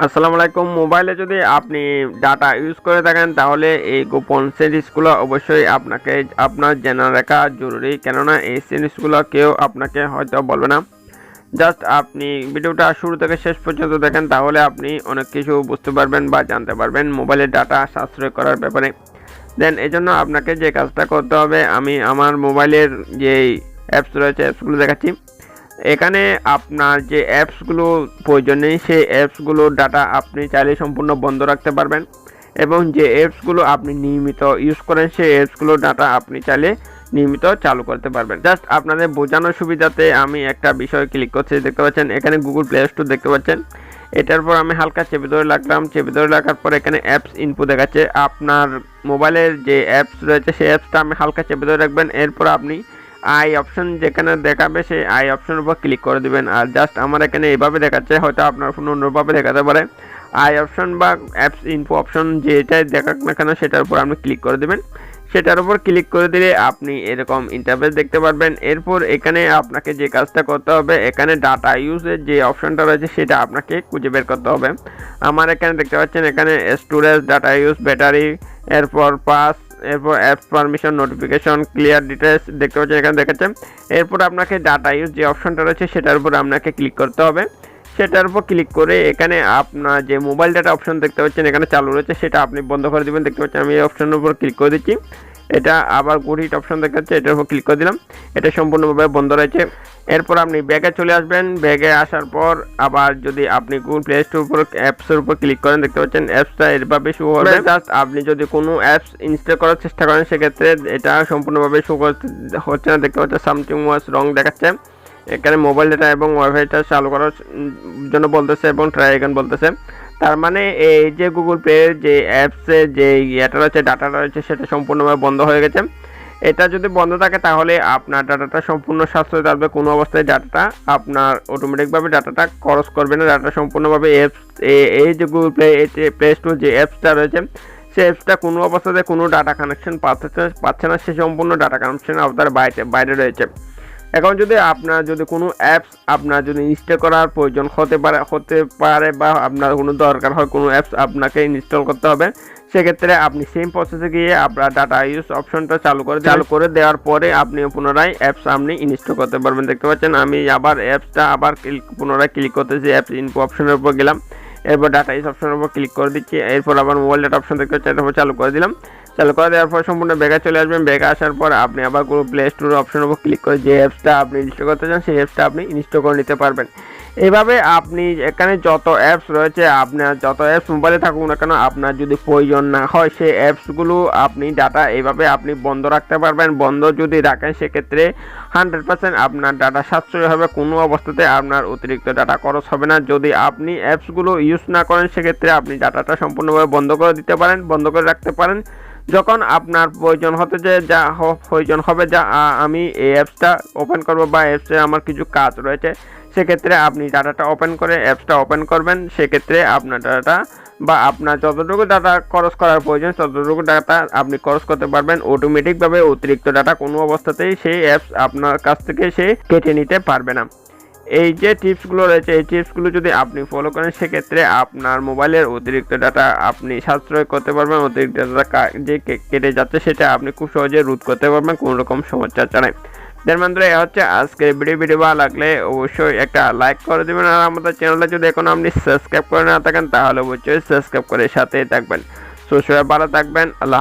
আসসালামু আলাইকুম। মোবাইলে যদি আপনি ডাটা ইউজ করে থাকেন তাহলে এই গোপন সেটিংসগুলো অবশ্যই আপনার জেনে রাখা জরুরি, কেননা এই সেটিংসগুলো কেউ আপনাকে হয়তো বলবে না। জাস্ট আপনি ভিডিওটা শুরু থেকে শেষ পর্যন্ত দেখেন, তাহলে আপনি অনেক কিছু বুঝতে পারবেন বা জানতে পারবেন মোবাইলের ডাটা সাশ্রয় করার ব্যাপারে। দেন এই জন্য আপনাকে যে কাজটা করতে হবে, আমি আমার মোবাইলের যেই অ্যাপস রয়েছে অ্যাপসগুলো দেখাচ্ছি। এখানে আপনার যে অ্যাপসগুলো প্রয়োজন নেই সেই অ্যাপসগুলোর ডাটা আপনি চাইলে সম্পূর্ণ বন্ধ রাখতে পারবেন, এবং যে অ্যাপসগুলো আপনি নিয়মিত ইউজ করেন সেই অ্যাপসগুলোর ডাটা আপনি চাইলে নিয়মিত চালু করতে পারবেন। জাস্ট আপনাদের বোঝানোর সুবিধাতে আমি একটা বিষয় ক্লিক করছি, দেখতে পাচ্ছেন এখানে গুগল প্লে স্টোর দেখতে পাচ্ছেন। এটার পর আমি হালকা চেপে ধরে রাখলাম, চেপে ধরে রাখার পর এখানে অ্যাপস ইনফো দেখাচ্ছে। আপনার মোবাইলের যে অ্যাপস রয়েছে সেই অ্যাপসটা আপনি হালকা চেপে ধরে রাখবেন। এরপর আপনি আই অপশন যেখানে দেখাবে সেই আই অপশনের উপর ক্লিক করে দিবেন। আর জাস্ট আমার এখানে এইভাবে দেখাচ্ছে, হয়তো আপনার ফোন অন্যভাবে দেখাতে পারে। আই অপশন বা অ্যাপস ইনফো অপশন যেটাই দেখাক না কেন সেটার উপর আপনি ক্লিক করে দেবেন। সেটার উপর ক্লিক করে দিলে আপনি এরকম ইন্টারফেস দেখতে পারবেন। এরপর এখানে আপনাকে যে কাজটা করতে হবে, এখানে ডাটা ইউজের যে অপশনটা রয়েছে সেটা আপনাকে খুঁজে বের করতে হবে। আমার এখানে দেখতে পাচ্ছেন এখানে স্টোরেজ, ডাটা ইউজ, ব্যাটারি, এরপর পাস, এরপর apps permission, notification, clear details দেখতে পাচ্ছেন এখানে দেখাচ্ছে। এরপর আপনাকে ডাটা ইউজ যে অপশনটা রয়েছে সেটার উপর আপনাকে ক্লিক করতে হবে। সেটার উপর ক্লিক করে এখানে আপনার যে মোবাইল ডাটা অপশন দেখতে পাচ্ছেন এখানে চালু রয়েছে সেটা আপনি বন্ধ করে দেবেন। দেখতে পাচ্ছেন আমি এই অপশনের উপর ক্লিক করে দিচ্ছি। এটা আবার গুড হিট অপশন দেখাচ্ছে, এটার উপর ক্লিক করে দিলাম। এটা সম্পূর্ণভাবে বন্ধ রয়েছে। এরপর আপনি ব্যাগে চলে আসবেন। ব্যাগে আসার পর আবার যদি আপনি গুগল প্লে স্টোর উপর অ্যাপসের উপর ক্লিক করেন, দেখতে পাচ্ছেন অ্যাপসটা এভাবে শো হবে। জাস্ট আপনি যদি কোনো অ্যাপস ইনস্টল করার চেষ্টা করেন সেক্ষেত্রে এটা সম্পূর্ণভাবে শো হচ্ছে না। দেখতে পাচ্ছেন সামথিং ওয়াজ রং দেখাচ্ছে। এখানে মোবাইল ডাটা এবং ওয়াইফাইটা চালু করার জন্য বলতেছে এবং ট্রাই এগান বলতেছে। তার মানে এই যে গুগল প্লে যে অ্যাপসে যে ইয়েটা রয়েছে, ডাটাটা রয়েছে সেটা সম্পূর্ণভাবে বন্ধ হয়ে গেছে। এটা যদি বন্ধ থাকে তাহলে আপনার ডাটাটা সম্পূর্ণ সাশ্রয় থাকবে। কোনো অবস্থায় ডাটাটা আপনার অটোমেটিকভাবে ডাটাটা খরচ করবে না। ডাটাটা সম্পূর্ণভাবে এই যে গুগল প্লে স্টোর যে অ্যাপসটা রয়েছে সেই অ্যাপসটা কোনো অবস্থাতে কোনো ডাটা কানেকশন পাচ্ছে না, সে সম্পূর্ণ ডাটা কানেকশন আওতার বাইরে রয়েছে। এখন যদি আপনার কোনো অ্যাপস আপনার যদি ইনস্টল করার প্রয়োজন হতে পারে বা আপনার কোনো দরকার হয়, কোনো অ্যাপস আপনাকে ইনস্টল করতে হবে, সেক্ষেত্রে আপনি সেম প্রসেসে গিয়ে আপনার ডাটা ইউজ অপশনটা চালু করে দেওয়ার পরে আপনি পুনরায় অ্যাপস আপনি ইনস্টল করতে পারবেন। দেখতে পাচ্ছেন আমি আবার অ্যাপসটা পুনরায় ক্লিক করতেছি, অ্যাপস ইনফো অপশনের উপর গেলাম, এরপর ডাটা ইউজ অপশনের উপর ক্লিক করে দিচ্ছি। এরপর আবার মোবাইল ডাটা অপশন দেখতে পাচ্ছেন, এরপর চালু করে দিলাম। চালু করে দেওয়ার পর সম্পূর্ণ ব্যাগে চলে আসবেন। ব্যাগে আসার পর আপনি আবার কোনো প্লে স্টোর অপশনের উপর ক্লিক করে যে অ্যাপসটা আপনি ইনস্টল করতে চান সেই অ্যাপসটা আপনি ইনস্টল করে নিতে পারবেন। এইভাবে আপনি এখানে যত অ্যাপস রয়েছে, আপনার যত অ্যাপস মোবাইলে থাকুক না কেন, আপনার যদি প্রয়োজন না হয় সেই অ্যাপসগুলো আপনি ডাটা এইভাবে আপনি বন্ধ রাখতে পারবেন। বন্ধ যদি রাখেন সেক্ষেত্রে 100% আপনার ডাটা সাশ্রয় হবে। কোনো অবস্থাতে আপনার অতিরিক্ত ডাটা খরচ হবে না। যদি আপনি অ্যাপসগুলো ইউজ না করেন সেক্ষেত্রে আপনি ডাটাটা সম্পূর্ণভাবে বন্ধ করে দিতে পারেন, বন্ধ করে রাখতে পারেন। যখন আপনার প্রয়োজন হবে যে আমি এই অ্যাপসটা ওপেন করব বা অ্যাপসে আমার কিছু কাজ রয়েছে, সেক্ষেত্রে আপনি ডাটাটা ওপেন করে অ্যাপসটা ওপেন করবেন। সেক্ষেত্রে আপনার ডাটা বা আপনার যতটুকু ডাটা খরচ করার প্রয়োজন ততটুকু ডাটা আপনি খরচ করতে পারবেন। অটোমেটিকভাবে অতিরিক্ত ডাটা কোনো অবস্থাতেই সেই অ্যাপস আপনার কাছ থেকে সে কেটে নিতে পারবে না। এই যে টিপসগুলো রয়েছে এই টিপসগুলো যদি আপনি ফলো করেন সেক্ষেত্রে আপনার মোবাইলের অতিরিক্ত ডাটা আপনি সাশ্রয় করতে পারবেন। অতিরিক্ত ডাটা যে কেটে যাচ্ছে সেটা আপনি খুব সহজে রোধ করতে পারবেন কোনো রকম সমস্যা ছাড়াই। দেন বন্ধুরা, এ হচ্ছে আজকের ভিডিও ভালো লাগলে অবশ্যই একটা লাইক করে দেবেন। আর আমাদের চ্যানেলটা যদি এখন আপনি সাবস্ক্রাইব করে না থাকেন তাহলে অবশ্যই সাবস্ক্রাইব করে সাথেই থাকবেন। সবাই ভালো থাকবেন। আল্লাহ।